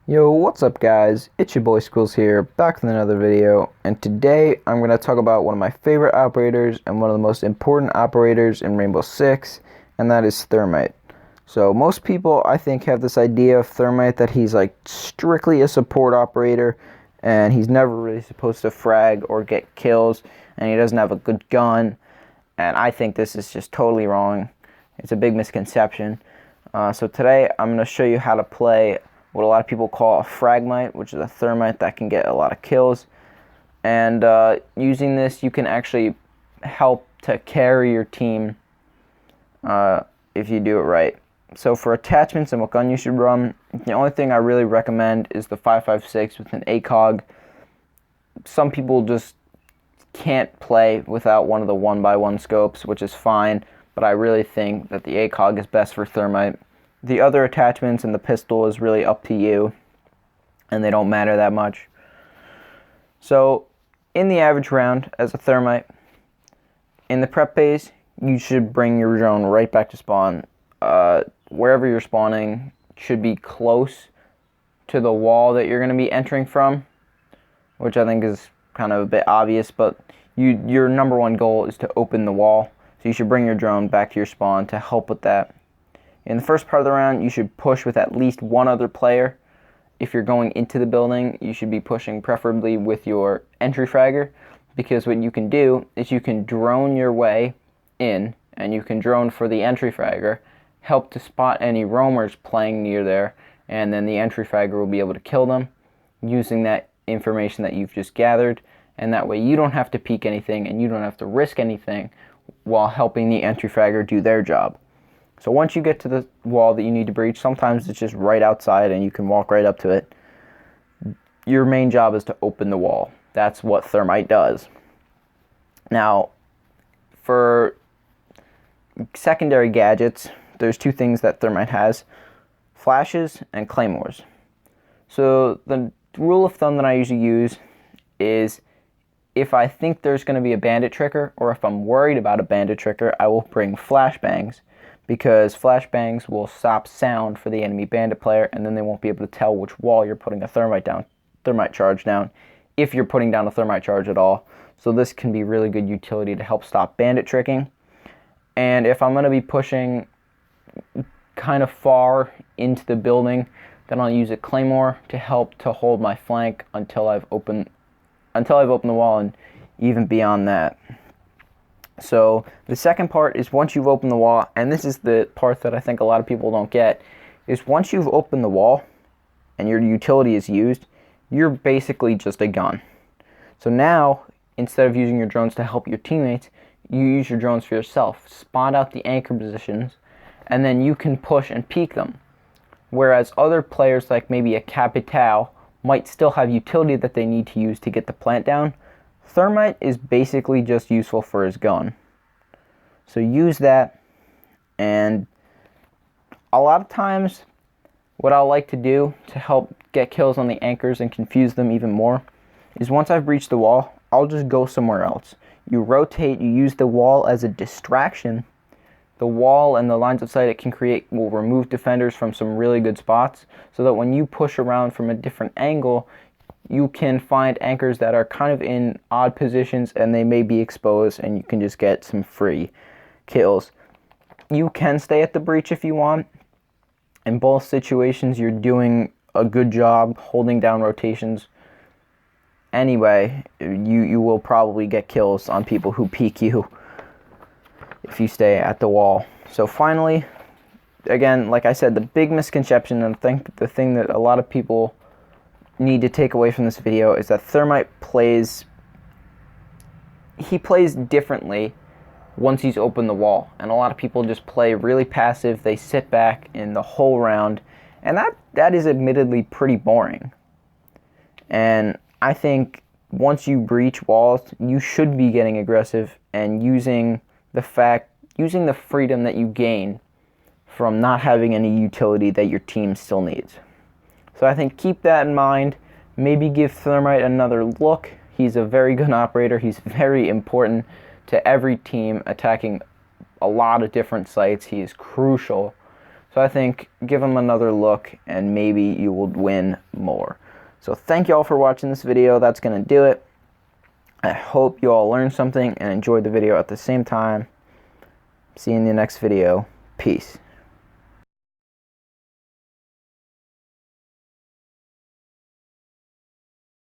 Yo, what's up guys? It's your boy Squills here, back with another video, and today I'm going to talk about one of my favorite operators and one of the most important operators in Rainbow Six, and that is Thermite. So most people, I think, have this idea of Thermite that he's like strictly a support operator, and he's never really supposed to frag or get kills, and he doesn't have a good gun, and I think this is just totally wrong. It's a big misconception. So today I'm going to show you how to play what a lot of people call a fragmite, which is a thermite that can get a lot of kills. And using this, you can actually help to carry your team if you do it right. So for attachments and what gun you should run, the only thing I really recommend is the 5.56 with an ACOG. Some people just can't play without one of the 1x1 scopes, which is fine, but I really think that the ACOG is best for thermite. The other attachments and the pistol is really up to you, and they don't matter that much. So, in the average round, as a thermite, in the prep phase, you should bring your drone right back to spawn. Wherever you're spawning should be close to the wall that you're going to be entering from, which I think is kind of a bit obvious, but your number one goal is to open the wall, so you should bring your drone back to your spawn to help with that. In the first part of the round, you should push with at least one other player. If you're going into the building, you should be pushing preferably with your entry fragger, because what you can do is you can drone your way in, and you can drone for the entry fragger, help to spot any roamers playing near there, and then the entry fragger will be able to kill them using that information that you've just gathered, and that way you don't have to peek anything and you don't have to risk anything while helping the entry fragger do their job. So once you get to the wall that you need to breach, sometimes it's just right outside and you can walk right up to it. Your main job is to open the wall. That's what Thermite does. Now, for secondary gadgets, there's two things that Thermite has: flashes and claymores. So the rule of thumb that I usually use is, if I think there's going to be a bandit tricker, or if I'm worried about a bandit tricker, I will bring flashbangs, because flashbangs will stop sound for the enemy bandit player, and then they won't be able to tell which wall you're putting a thermite charge down, if you're putting down a thermite charge at all. So this can be really good utility to help stop bandit tricking. And if I'm going to be pushing kind of far into the building, then I'll use a claymore to help to hold my flank until I've opened the wall, and even beyond that. So the second part is, once you've opened the wall, and this is the part that I think a lot of people don't get, is once you've opened the wall and your utility is used, you're basically just a gun. So now, instead of using your drones to help your teammates, you use your drones for yourself. Spot out the anchor positions, and then you can push and peek them. Whereas other players, like maybe a Capital, might still have utility that they need to use to get the plant down. Thermite is basically just useful for his gun. So use that, and a lot of times what I like to do to help get kills on the anchors and confuse them even more is, once I've breached the wall, I'll just go somewhere else. You rotate, you use the wall as a distraction. The wall and the lines of sight it can create will remove defenders from some really good spots, so that when you push around from a different angle, you can find anchors that are kind of in odd positions and they may be exposed, and you can just get some free kills. You can stay at the breach if you want. In both situations, you're doing a good job holding down rotations. Anyway, you will probably get kills on people who peek you if you stay at the wall. So finally, again, like I said, the big misconception, and I think the thing that a lot of people need to take away from this video, is that Thermite plays differently once he's opened the wall. And a lot of people just play really passive. They sit back in the whole round, and that is admittedly pretty boring. And I think once you breach walls, you should be getting aggressive and using the freedom that you gain from not having any utility that your team still needs. So I think keep that in mind. Maybe give Thermite another look. He's a very good operator. He's very important to every team attacking a lot of different sites. He is crucial So I think give them another look and maybe you will win more. So thank you all for watching this video. That's going to do it. I hope you all learned something and enjoyed the video at the same time. See you in the next video. Peace.